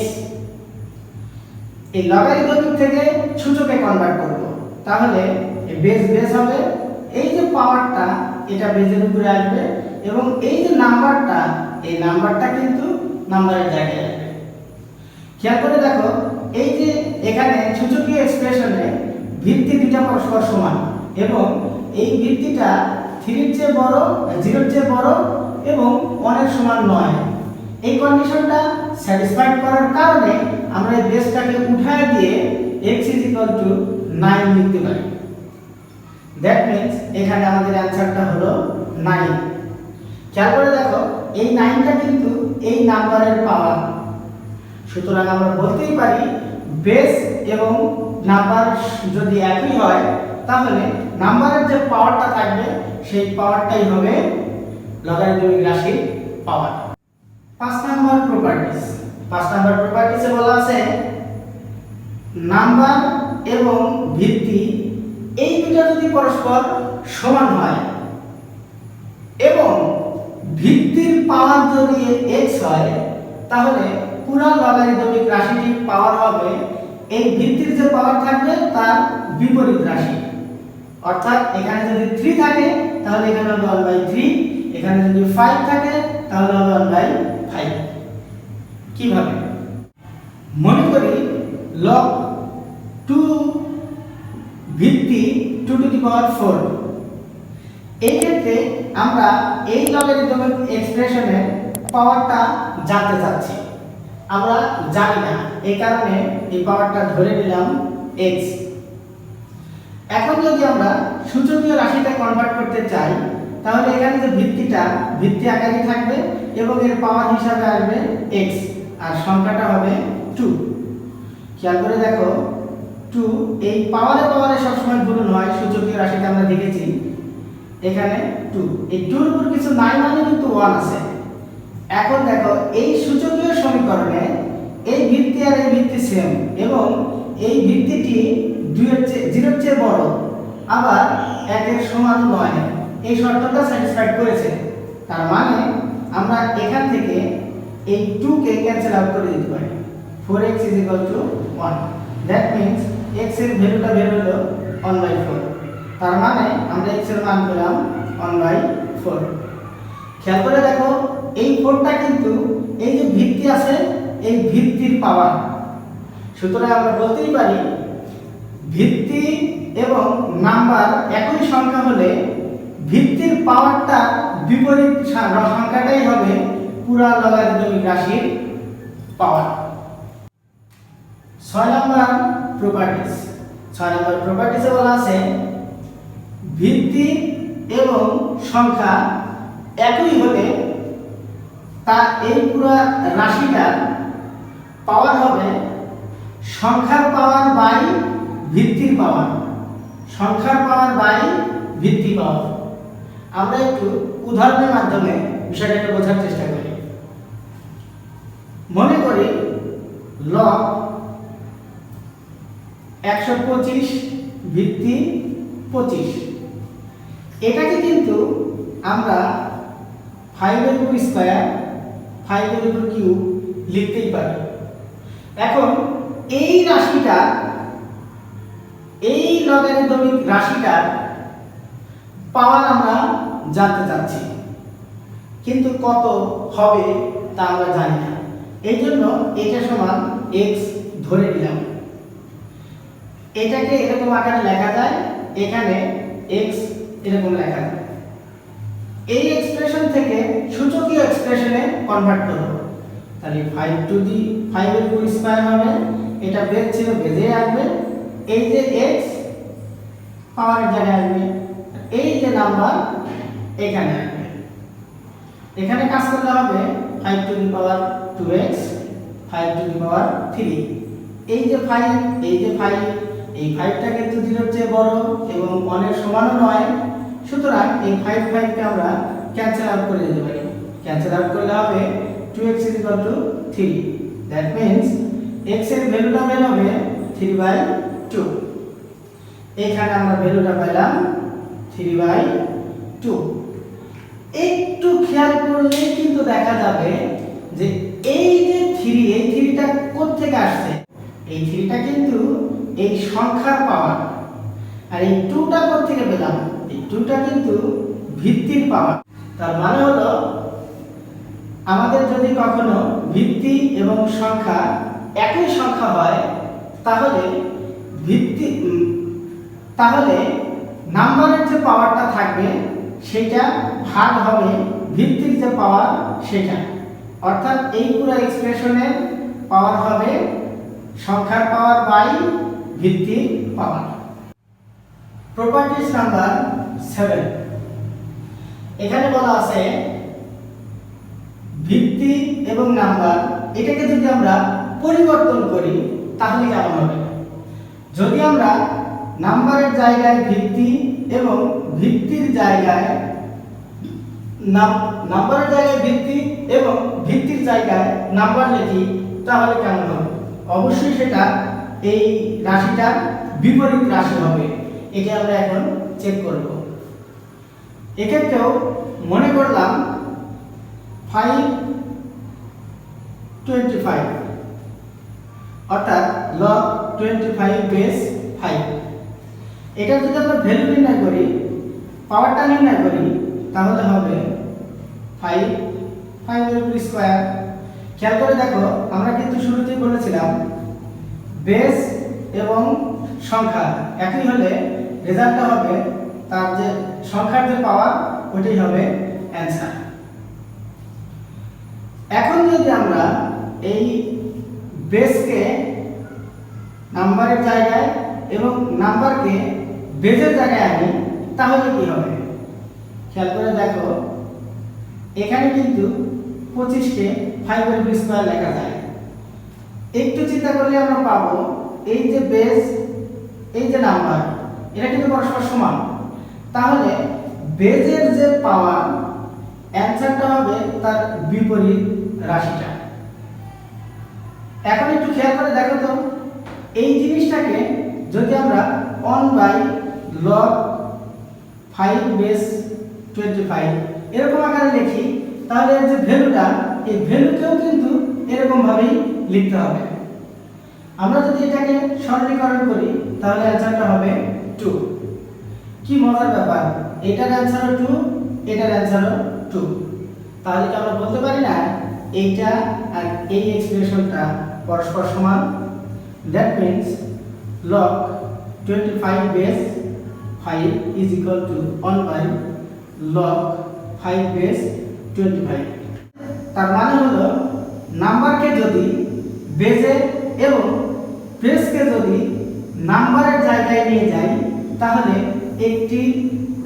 এই লগারিদমিক থেকে সূচকে কনভার্ট করব, তাহলে এই বেস হবে, এই যে পাওয়ারটা এটা বেজের উপরে আসবে এবং এই যে নাম্বারটা, এই নাম্বারটা কিন্তু নাম্বারের জায়গায় আসবে। খেয়াল করে দেখো এই যে এখানে সূচকীয় এক্সপ্রেশনে ভিত্তি দুটো পরস্পর সমান এবং এই ভিত্তিটা 3 এর চেয়ে বড়, 0 এর চেয়ে বড় এবং অনেক সমান নয়। এই কন্ডিশনটা স্যাটিসফাইড করার কারণে আমরা এই বেসটাকে উঠায় দিয়ে x ইজ ইকুয়াল টু 9 লিখতে পারি। দ্যাট মিন্স এখানে আমাদের অ্যানসারটা হলো 9। খেয়াল করে দেখো এই 9টা কিন্তু এই নাম্বারের পাওয়ার, সুতরাং আমরা বলতেই পারি বেস এবং নাম্বার যদি একই হয় তাহলে নাম্বারের যে পাওয়ারটা থাকবে সেই পাওয়ারটাই হবে লগারিদমিক রাশির পাওয়ার। 5 নাম্বার প্রপার্টিজ। 5 নাম্বার প্রপার্টিজে বলা আছে নাম্বার এবং ভিত্তি এই দুটো যদি পরস্পর সমান হয় এবং ভিত্তির পাওয়ার যদি x হয় তাহলে পুরো লগারিদমিক রাশিটির পাওয়ার হবে এই ভিত্তির যে পাওয়ার থাকবে তার বিপরীত রাশি। অর্থাৎ এখানে যদি 3 থাকে তাহলে এখানে হবে 1/3, এখানে যদি 5 থাকে তাহলে হবে 1/5। কিভাবে? মনে করি log 2 ভিত্তি 2 টু দি পাওয়ার 4। এই ক্ষেত্রে আমরা এই লগারিদমিক এক্সপ্রেশনের পাওয়ারটা জানতে চাচ্ছি। আমরা জানি না, এই কারণে এই পাওয়ারটা ধরে নিলাম x। এখন যদি আমরা সূচকীয় রাশিটা কনভার্ট করতে চাই, তাহলে এখানে যে ভিত্তি আকারই থাকবে এবং এর পাওয়ার হিসাবে আসবে x, আর সংখ্যাটা হবে 2। খেয়াল করে দেখো, 2 এই পাওয়ারে সবসময় গুণন হয়, সূচকীয় রাশিতে আমরা দেখেছি। এখানে 2, এই 2 এর উপর কিছু নাই মানে কিন্তু 1 আছে। এখন দেখো, এই সূচকীয় সমীকরণে এই ভিত্তি আর এই ভিত্তি সেম, এবং এই ভিত্তিটি 0 এর চেয়ে বড়, আবার 1 এর সমান নয়, এই শর্তটা স্যাটিসফাইড করেছে। তার মানে আমরা এখান থেকে এই 2 কে ক্যান্সেল আউট করে দিতে পারি। 4x = 1, দ্যাট মিন্স x এর ভ্যালুটা বের হলো 1/4। তার মানে আমরা x এর মান পেলাম 1/4। খেয়াল করে দেখো, এই 4টা কিন্তু এই যে ভিত্তি আছে, এই ভিত্তির পাওয়ার। সুতরাং আমরা বলতেই পারি ভিত্তি এবং নাম্বার একই সংখ্যা হলে ভিত্তির পাওয়ারটা বিপরীত সংখ্যাটাই হবে পুরা লগারিদমিক রাশির পাওয়ার। 6 নম্বর প্রপার্টিসে বলা আছে ভিত্তি এবং সংখ্যা একই হলে তা এই পুরো রাশিটার পাওয়ার হবে সংখ্যার পাওয়ার বাই ভিত্তির পাওয়ার, সংখ্যার পাওয়ার বাই ভিত্তি পাওয়ার। আমরা একটু উদাহরণের মাধ্যমে বিষয়টাকে বোঝার চেষ্টা করি। মনে করি লগ 125 ভিত্তি 25, এটাকে কিন্তু আমরা 5 এর উপর স্কয়ার 5 এর উপর কিউব লিখতেই পারি। এখন এই রাশিটা, এই লগারিদমিক রাশিটার পাওয়ার আমরা জানতে চাচ্ছি, কিন্তু কত হবে তা আমরা জানি না। এই জন্য এটা সমান x ধরে নিলাম। এটাকে এরকম আকারে লেখা যায়, এখানে x এরকম লেখা যায়। এই এক্সপ্রেশন থেকে সূচকীয় এক্সপ্রেশনে কনভার্ট করব। তাহলে 5 এর উপর স্কয়ার হবে, এটা বেজ ছিল বেজে আসবে, এই যে x পাওয়ারের জায়গায় আসবে, এই যে নাম্বার এখানে আসবে। এখানে কাজ করলে হবে 5^2x 5^3। এই যে 5, এই 5টা কিন্তু 0 এর চেয়ে বড় এবং 1 এর সমানও নয়। সুতরাং এই 5 কে আমরা ক্যান্সেল আউট করে দিতে পারি। ক্যান্সেল আউট করলে হবে 2x = 3, দ্যাট মিন্স x এর ভ্যালুটা বের হবে 3/2। এখানে আমরা ভ্যালুটা পেলাম 3/2। একটু খেয়াল করলে কিন্তু দেখা যাবে যে এই যে 3, এই 3টা কোথা থেকে আসছে? এই 3টা কিন্তু এই সংখ্যার পাওয়ার, আর এই 2টা কোথা থেকে পেলাম? এই 2টা কিন্তু ভিত্তির পাওয়ার। তার মানে হলো আমাদের যদি কখনো ভিত্তি এবং সংখ্যা একই সংখ্যা হয়, তাহলে নাম্বারের যে পাওয়ারটা থাকবে সেটা ভাগ হবে ভিত্তির যে পাওয়ার সেটা। অর্থাৎ এই পুরো এক্সপ্রেশনের পাওয়ার হবে সংখ্যার পাওয়ার বাই ভিত্তির পাওয়ার। প্রপার্টিজ নাম্বার 7, এখানে বলা আছে ভিত্তি এবং নাম্বার এটাকে যদি আমরা পরিবর্তন করি তাহলে কেমন হবে? যদি আমরা নাম্বারের জায়গায় ভিত্তি এবং ভিত্তির জায়গায় নাম্বারের জায়গায় ভিত্তি এবং ভিত্তির জায়গায় নাম্বার লিখি তাহলে কেমন হবে? অবশ্যই সেটা এই রাশিটার বিপরীত রাশি হবে। এটা আমরা এখন চেক করব। এক্ষেত্রেও মনে করলাম 525, অর্থাৎ log 25/5। এটা যদি আমরা ভ্যালু নির্ণয় করি, পাওয়ারটা নির্ণয় করি, তাহলে হবে 5 এর উপর স্কয়ার। খেয়াল করে দেখো, আমরা কিন্তু শুরুতেই বলেছিলাম বেস এবং সংখ্যা একই হলে রেজাল্টটা হবে তার যে সংখ্যার যে পাওয়ার ওইটাই হবে অ্যান্সার। এখন যদি আমরা এই বেসকে নাম্বারের জায়গায় এবং নাম্বারকে বেজের জায়গায় আনি, তাহলে কি হবে? খেয়াল করে দেখো, এখানে কিন্তু 25কে 5 এর স্কয়ার লেখা যায়। একটু চিন্তা করলে আমরা পাবো এই যে বেস, এই যে নাম্বার, এটা কিন্তু পরস্পর সমান। তাহলে বেজের যে পাওয়ার, অ্যানসারটা হবে তার বিপরীত রাশিটা। এখন একটু খেয়াল করে দেখো তো, এই জিনিসটাকে যদি আমরা 1/log 5 বেস 25 এরকম আকারে লিখি, তাহলে এর যে ভ্যালুটা, এই ভ্যালুকেও কিন্তু এরকম ভাবেই লিখতে হবে। আমরা যদি এটাকে সরলীকরণ করি, তাহলে অ্যানসারটা হবে 2। কি মজার ব্যাপার, এটার অ্যানসারও 2, এটার অ্যানসারও 2। তাহলে কি আমরা বলতে পারি না এইটা আর এই এক্সপ্রেশনটা পরস্পর সমান? That means log 25 base 5 is equal to 1/log 5 base 25। তার মানে হলো নাম্বারকে যদি বেজে এবং বেসকে যদি নাম্বারের জায়গায় নিয়ে যাই, তাহলে একটি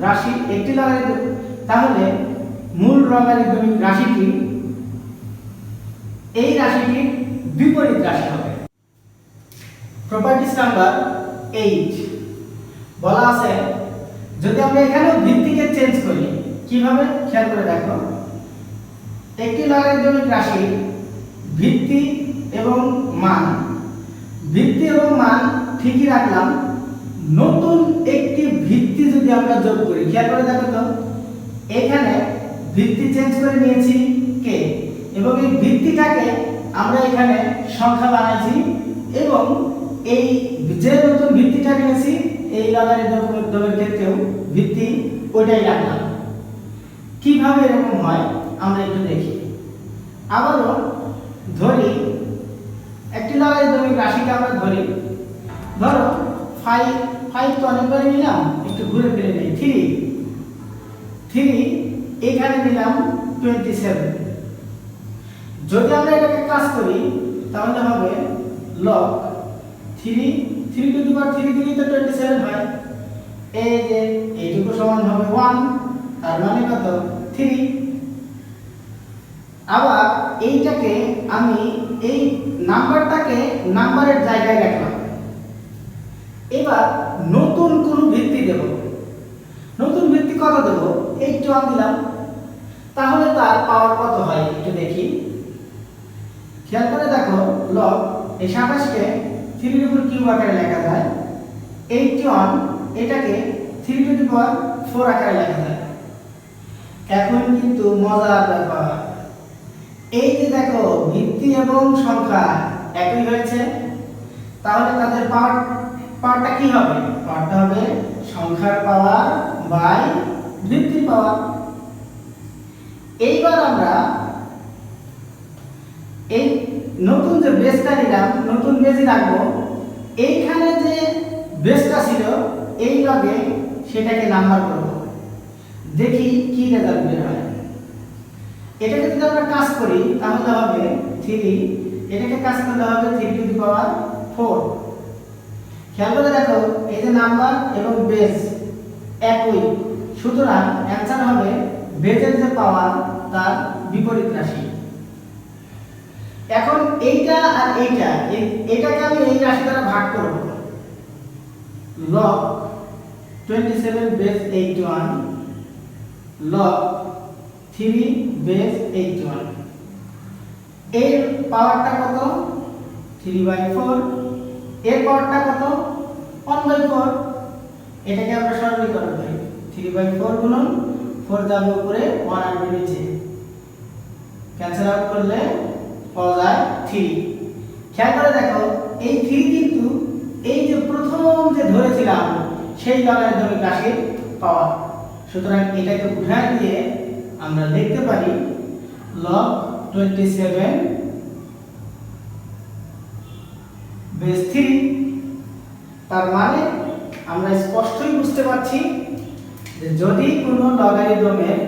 রাশি, একটি লগারিদম, তাহলে মূল লগারিদমিক রাশিটি এই রাশিটির বিপরীত রাশি হবে। প্রপার্টিজ নাম্বার 8 বলা আছে, যদি আমরা এখানেও ভিত্তিকে চেঞ্জ করি, কিভাবে খেয়াল করে দেখো, একটি লগারিদমিক রাশি ভিত্তি এবং মান, ভিত্তি এবং মান ঠিকই রাখলাম, নতুন একটি ভিত্তি যদি আমরা যোগ করি, খেয়াল করে দেখো তো, এখানে ভিত্তি চেঞ্জ করে নিয়েছি কে, এবং এই ভিত্তিটাকে আমরা এখানে সংখ্যা বানাইছি, এবং এই যে নতুন ভিত্তিটা নিয়েছি এই লগারিদমের ক্ষেত্রেও ভিত্তি ওইটাই রাখলাম। কিভাবে এরকম হয় আমরা একটু দেখি। আবারও ধরি, একটি লগারিদমিক রাশিকে আমরা ধরি, ধরো 5 তো অনেকবার নিলাম, একটু ঘুরে ফিরে নেই, 3 এখানে নিলাম 27। যদি আমরা এটাকে কাজ করি, তাহলে হবে log 3 to the power 3 দিলেই তো 27 হয়। এই যে এইটুকু সমান হবে 1, তার মানে কত? 3। আবার এইটাকে আমি এই নাম্বারটাকে নাম্বারের জায়গায় রাখলাম। এবার নতুন কোন ভিত্তি দেব, নতুন ভিত্তি কত দেব? 81 দিলাম। তাহলে তার পাওয়ার কত হয় একটু দেখি। খেয়াল করে দেখো, log এই 27কে 3 এর উপর কিউব আকারে লেখা যায়, 81 এটাকে 3 to the power 4 আকারে লেখা যায়। এখন কিন্তু মজার ব্যাপার, এই যে দেখো ভিত্তি এবং সংখ্যা একই হয়েছে, তাহলে তাদের পাওয়ারটা কি হবে? পাওয়ারটা হবে সংখ্যার পাওয়ার বাই ভিত্তির পাওয়ার। এইবার আমরা এই নতুন যে বেসটা নিলাম, নতুন বেসই রাখবো, এইখানে যে বেসটা ছিল এই লগে সেটাকে নাম্বার করব, দেখি কি রেজাল্ট বের হয়। এটাকে যদি আমরা কাজ করি, তাহলে হবে 3, এটাকে কাজ করলে হবে 3 to the power 4। খেয়াল করে দেখো, এই যে নাম্বার এবং বেস একই, সুতরাং অ্যানসার হবে বেসের যে পাওয়ার তার বিপরীত রাশি। এখন এইটা আর এটাকে আমি এই রাশি দ্বারা ভাগ করব, log 27 বেস 81 log 3 বেস 81। এর পাওয়ারটা কত? 3/4। এর পাওয়ারটা কত? 1/4। এটাকে আমরা সরলীকরণ করি, 3/4 গুণন 4 যাবে উপরে, 1 আসবে নিচে, ক্যান্সেল আউট করলে পাওয়া যায় 3। খেয়াল করে দেখো, এই 3 কিন্তু এই যে প্রথম যে ধরেছিলাম সেই লগারিদমিক রাশির পাওয়ার, সুতরাং এটাকে উঠায় দিয়ে আমরা লিখতে পারি log 27 বেস 3। তার মানে আমরা স্পষ্টই বুঝতে পারছি যে যদি কোনো লগারিদমের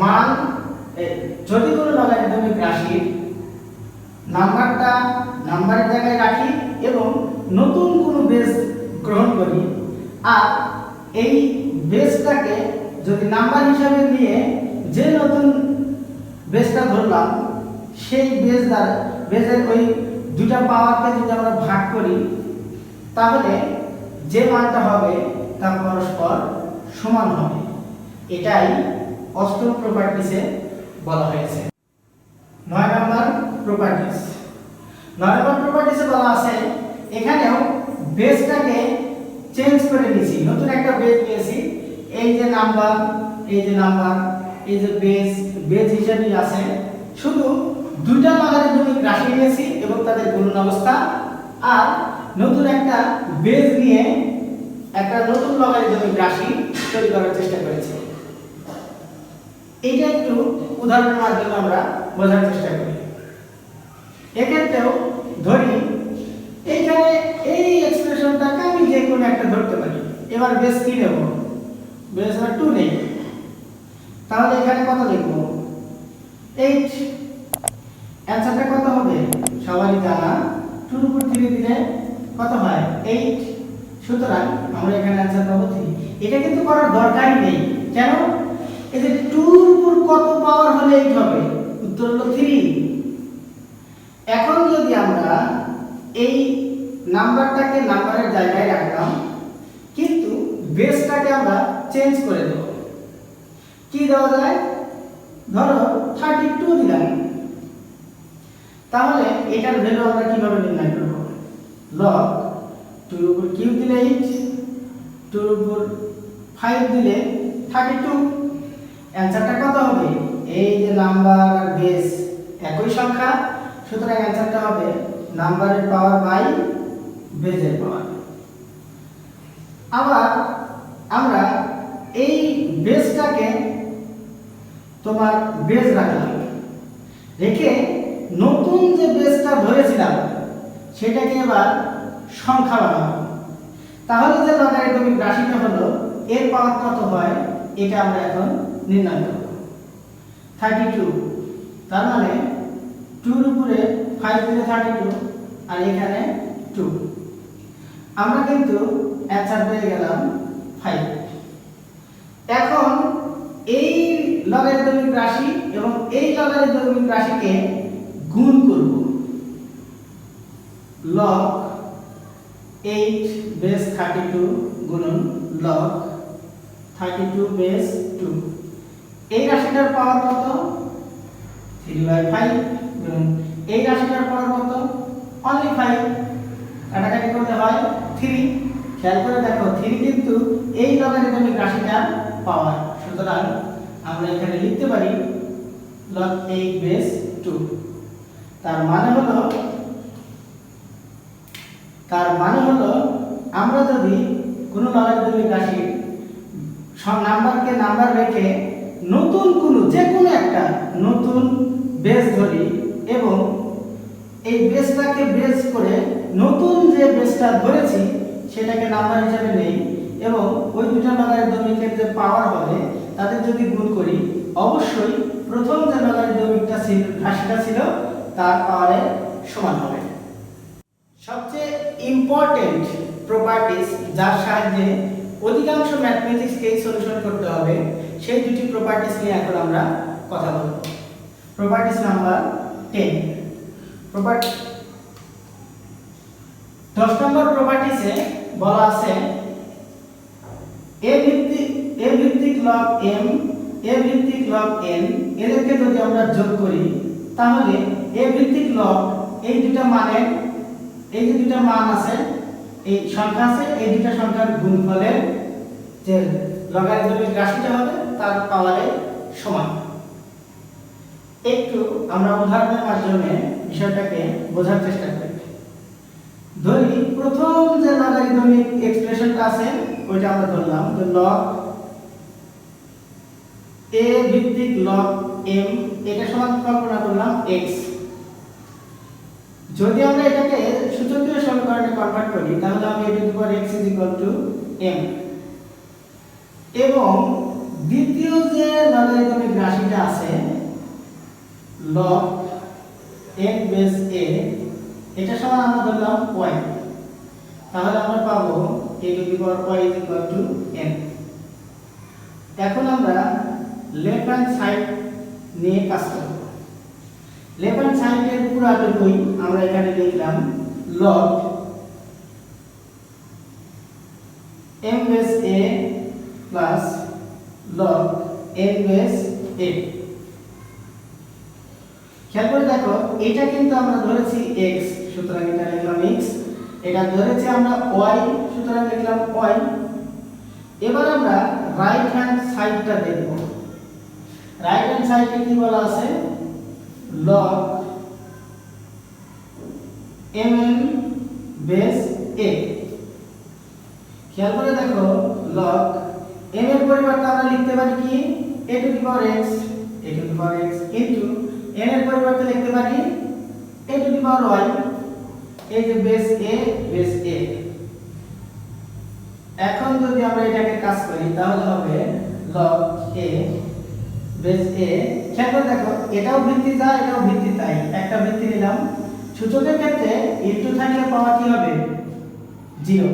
মান, যদি কোনো লগারিদমিক রাশির নাম্বারটা নাম্বারের জায়গায় রাখি এবং নতুন কোনো বেস গ্রহণ করি, আর এই বেসটাকে যদি নাম্বার হিসাবে নিয়ে যে নতুন বেসটা ধরলাম সেই বেসের ওই দুটা পাওয়ারকে যদি আমরা ভাগ করি তাহলে যে মানটা হবে তা পরস্পর সমান হবে। এটাই অষ্টম প্রপার্টিসে বলা হয়েছে। 9 নম্বর প্রপার্টিস। 9 নম্বর প্রপার্টিসে বলা আছে এখানেও বেসটাকে চেঞ্জ করে নিয়েছি, নতুন একটা বেস নিয়েছি। এই যে নাম্বার এই যে বেস হিসেবে আছে, শুধু দুইটা লগারিদমিক রাশি নিয়েছি এবং তাদের গুণন অবস্থা, আর নতুন একটা বেস নিয়ে একটা নতুন লগারিদমিক রাশি তৈরি করার চেষ্টা করেছি। এটা একটু উদাহরণের মাধ্যমে আমরা বোঝার চেষ্টা করি। এক্ষেত্রেও ধরি এইখানে এই এক্সপ্রেশনটাকে আমি যে কোনো একটা ধরতে পারি। এবার বেস কি নেব? বেস 2 নেই, তাহলে এখানে কত লিখব? 8। অ্যানসারটা কত হবে? সবারই জানা 2 এর উপর 3 দিলে কত হয়? 8। সুতরাং আমরা এখানে অ্যানসার পাবো 3। এটা কিন্তু করার দরকারই নেই। কেন? এই যে 2 এর উপর কত পাওয়ার হলে 8 হবে? উত্তর হলো 3। এখন যদি আমরা এই নাম্বারটাকে নাম্বারের জায়গায় রাখলাম, কিন্তু বেসটাকে আমরা চেঞ্জ করে দেব। কি দেওয়া যায়? ধরো 32 দিলাম, তাহলে এটার ভ্যালু আমরা কিভাবে নির্ণয় করব? log 2 এর উপর কিউব দিলে 8, 2 এর উপর 5 দিলে 32। অ্যানসারটা কত হবে? এই যে নাম্বার আর বেস একই সংখ্যা, সুতরাং অ্যানসারটা হবে নাম্বারের পাওয়ার বাই বেসের পাওয়ার। আবার আমরা এই বেসটাকে তোমার বেস রাখলাম, রেখে নতুন যে বেসটা ধরেছিলাম সেটাকে এবার সংখ্যা বানাবো। তাহলে যে লগারিদমিক রাশিটা হলো এর পাওয়ার কত হয় এটা আমরা এখন নির্ণয় করব। 32, তার মানে 2 এর উপরে 5 দিলে 32, আর এখানে 2। আমরা কিন্তু অ্যানসার পেয়ে গেলাম 5। এখন এই লগারিদমিক রাশি এবং এই লগারিদমিক রাশিকে গুণ করব। log 8 বেস 32 গুণন log 32 বেস 2। এই রাশিটার পাওয়ার কত? 3/5 গুণন এই রাশিটার পাওয়ার কত? only 5। কাটাকাটি করলে হয় 3। খেয়াল করে দেখো 3 কিন্তু এই লগারিদমিক রাশিটার পাওয়ার। সুতরাং আমরা এখানে লিখতে পারি log 8 বেস 2। তার মানে হলো আমরা যদি কোনো লগারিদমিক রাশির নাম্বারকে নাম্বার রেখে নতুন কোনো যে কোনো একটা নতুন বেস ধরি এবং এই বেসটাকে বেস করে নতুন যে বেসটা ধরেছি সেটাকে নাম্বার হিসেবে নেই এবং ওই দুটো লগারিদমিকের যে পাওয়ার হবে তাদের যদি গুণ করি, অবশ্যই প্রথম যে লগারিদমিকটা ছিল রাশিটা ছিল তার পাওয়ারের সমান হবে। সবচেয়ে ইম্পর্টেন্ট প্রপার্টিস যার সাহায্যে অধিকাংশ ম্যাথমেটিক্সকে সলিউশন করতে হবে, সেই দুটি প্রপার্টিস নিয়ে এখন আমরা কথা বলব। Properties number 10। 10 নম্বর প্রপার্টিসে বলা আছে a ভিত্তিক log m a ভিত্তিক log n এদেরকে যদি আমরা যোগ করি তাহলে a ভিত্তিক log এই দুটো মানের এই যে দুটো মান আছে, এই সংখ্যা আছে, এই দুটো সংখ্যার গুণফলের যে লগারিদমিক রাশিটা হবে তার পাওয়ারের সমান। একটু আমরা উদাহরণের মাধ্যমে বিষয়টাকে বোঝার চেষ্টা করি। ধরি প্রথম যে লগারিদমিক এক্সপ্রেশনটা আছে ওইটা আমরা ধরলাম যে log a ভিত্তিক log m, এটা সমান কল্পনা করলাম x। যদি আমরা এটাকে সূচকীয় সমীকরণে কনভার্ট করি তাহলে আমি a to the power x m, এবং দ্বিতীয় যে লগারিদমিক রাশিটা আছে log n বেস a এটা সমান আমরা ধরলাম y, তাহলে আমরা পাবো a to the power y is equal two n। এখন আমরা লেফট হ্যান্ড সাইড নিয়ে কাজ করব। লেফট হ্যান্ড সাইডের পুরোটুকুই আমরা এখানে লিখলাম log m base a plus log n base a। খেয়াল করে দেখো এটা কিন্তু আমরা ধরেছি x, সুতরাং এটা লিখলাম x, এটা ধরেছি আমরা y, সুতরাং লিখলাম y। এবার আমরা রাইট হ্যান্ড সাইডটা দেখব। রাইট হ্যান্ড সাইডে কি বলা আছে, log mn বেস a। খেয়াল করে দেখো log m এর পরিবর্তে আমরা লিখতে পারি কি a to the power x, a to the power x into n এর পরিবর্তে লিখতে পারি a to the power y, এই যে বেস a বেস a। এখন যদি আমরা এটাকে কাজ করি তাহলে হবে log a বেস a। খেয়াল করে দেখো এটাও ভিত্তি যা এটাও ভিত্তি তাই, একটা ভিত্তি নিলাম। সূচকের ক্ষেত্রে ইনটু থাকলে পাওয়ার কি হবে 0,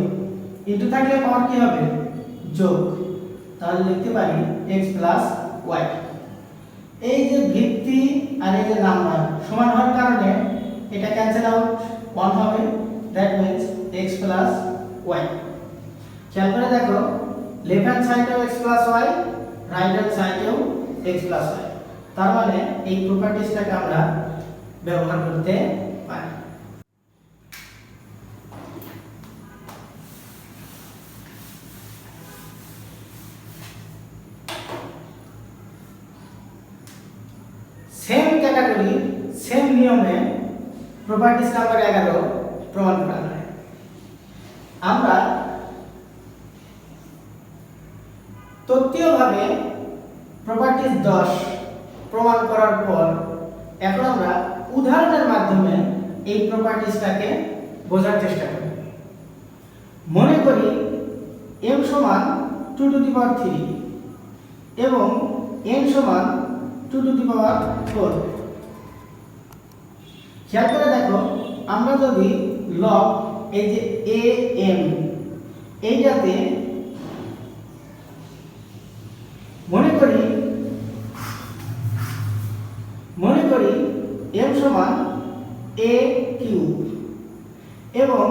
ইনটু থাকলে পাওয়ার কি হবে যোগ, তাহলে লিখতে পারি x প্লাস y। এই যে ভিত্তি আর এই যে নাম্বার সমান হওয়ার কারণে এটা ক্যান্সেল আউট, 1 হবে, that means x plus y। খেয়াল করে দেখো লেফট হ্যান্ড সাইডেও x plus y, right hand সাইডেও x প্লাস y, তার মানে এই প্রপার্টিজটাকে আমরা ব্যবহার করতে পারি। সেম ক্যাটাগরি সেম নিয়মে প্রপার্টিজ নাম্বার 11 প্রমাণ করা যায়। আমরা তত্ত্বীয়ভাবে প্রপার্টিজ 10 প্রমাণ করার পর এখন আমরা উদাহরণের মাধ্যমে এই প্রপার্টিজটাকে বোঝার চেষ্টা করি। মনে করি m সমান 2 টু দি পাওয়ার 3 এবং n সমান 2 টু দি পাওয়ার 4। খেয়াল করে দেখো আমরা যদি log এই যে am এইটাতে মনে করি m সমান a কিউব এবং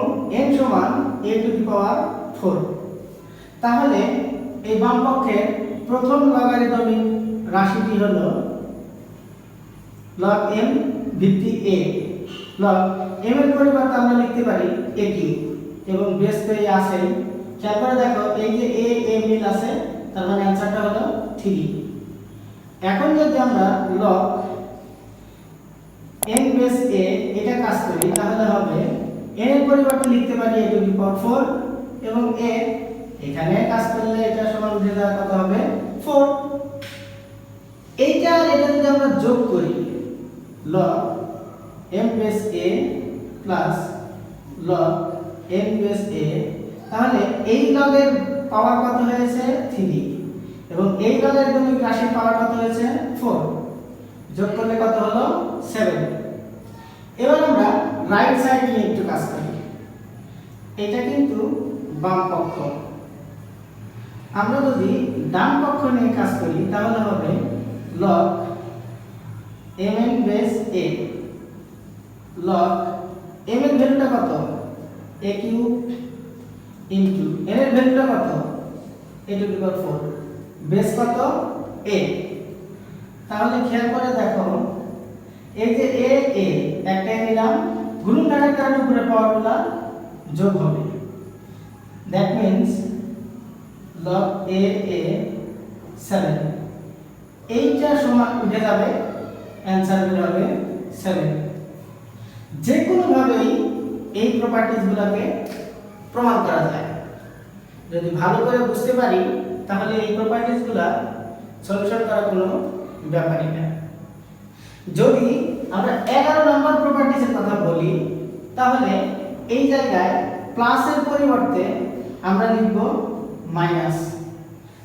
n সমান a টু দি পাওয়ার 4, তাহলে এই বাম পক্ষের প্রথম লগারিদমিক রাশিটি হলো log m ভিত্তি a। log m এর পরিবর্তে আমরা লিখতে পারি a কিউব এবং বেস তো এই আছেই। খেয়াল করে দেখো এই যে a মিল আছে, তার মানে অ্যানসারটা হলো 3। এখন যদি আমরা log n বেস a এটা কাজ করি তাহলে হবে n এর পরিবর্তে লিখতে পারি a টু দি পাওয়ার 4 এবং a এখানে কাজ করলে এটা সমান উঠে যাওয়ার কত হবে 4। এইটা আর এটা যদি আমরা যোগ করি log m base a plus log n base a, তাহলে এই log এর পাওয়ার কত হয়েছে 3 এবং এই লগারিদমিক রাশির পাওয়ার কত হয়েছে 4, যোগ করলে কত হলো 7। এবার আমরা রাইট সাইড নিয়ে একটু কাজ করি। এটা কিন্তু বাম পক্ষ, আমরা যদি ডান পক্ষ নিয়ে কাজ করি তাহলে হবে log mn base a। log m এর ভ্যালুটা কত a কিউব ইনটু n এর ভ্যালুটা কত a to the power 4, base কত a। তাহলে খেয়াল করে দেখো এই যে a একটাই নিলাম, গুণন কাটার কারণে উপরে পাওয়ারগুলো যোগ হবে, দ্যাট মিন্স log a 7। এইটা সমান উঠে যাবে, অ্যানসার হবে 7। যে কোনো ভাবেই এই প্রপার্টিজগুলোকে প্রমাণ করা যায়। যদি ভালো করে বুঝতে পারি তাহলে এই প্রপার্টিজগুলো সলিউশন করা কোনো ব্যাপারই না। যদি আমরা 11 নম্বর প্রপার্টিজের কথা বলি তাহলে এই জায়গায় প্লাসের পরিবর্তে আমরা লিখব মাইনাস,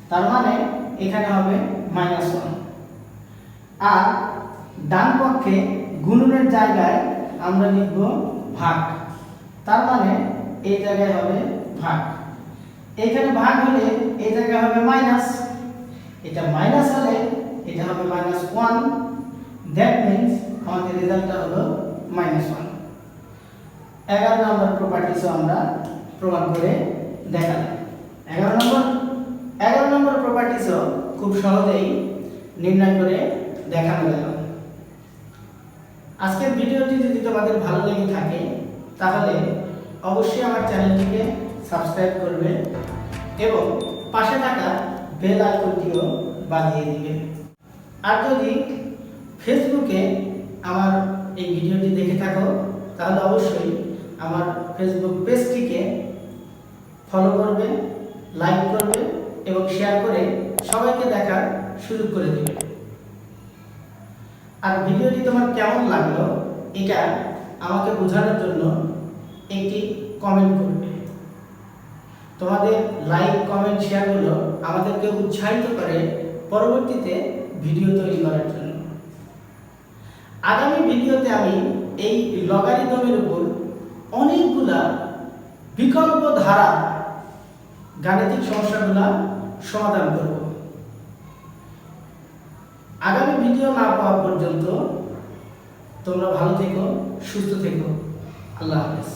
তার মানে এখানে হবে -1। আর ডান পক্ষে গুণনের জায়গায় আমরা লিখব ভাগ, তার মানে এই জায়গায় হবে ভাগ। এখানে ভাগ হলে এই জায়গায় হবে মাইনাস, এটা মাইনাস হলে এটা হবে -1। দ্যাট মিন্স আমাদের রেজাল্টটা হলো -1। 11 নম্বর প্রপার্টিসও আমরা প্রমাণ করে দেখালাম। 11 নম্বর প্রপার্টিসও খুব সহজেই নির্ণয় করে দেখানো গেল। আজকের ভিডিওটি যদি তোমাদের ভালো লেগে থাকে তাহলে অবশ্যই আমার চ্যানেলটিকে সাবস্ক্রাইব করবে এবং পাশে থাকা বেল আইকনটিও বাজিয়ে দিবে। আর যদি ফেসবুকে আমার এই ভিডিওটি দেখে থাকো তাহলে অবশ্যই আমার ফেসবুক পেজটিকে ফলো করবে, লাইক করবে এবং শেয়ার করে সবাইকে দেখার সুযোগ করে দিবে। আর ভিডিওটি তোমার কেমন লাগলো এটা আমাকে বোঝানোর জন্য একটি কমেন্ট করবে। তোমাদের লাইক, কমেন্ট, শেয়ারগুলো আমাদেরকে উৎসাহিত করে পরবর্তীতে ভিডিও তৈরি করার জন্য। আগামী ভিডিওতে আমি এই লগারিদমের উপর অনেকগুলা বিকল্প ধারা গাণিতিক সমস্যাগুলা সমাধান করব। আগামী ভিডিও না পাওয়া পর্যন্ত তোমরা ভালো থেকো, সুস্থ থেকো। আল্লাহ হাফেজ।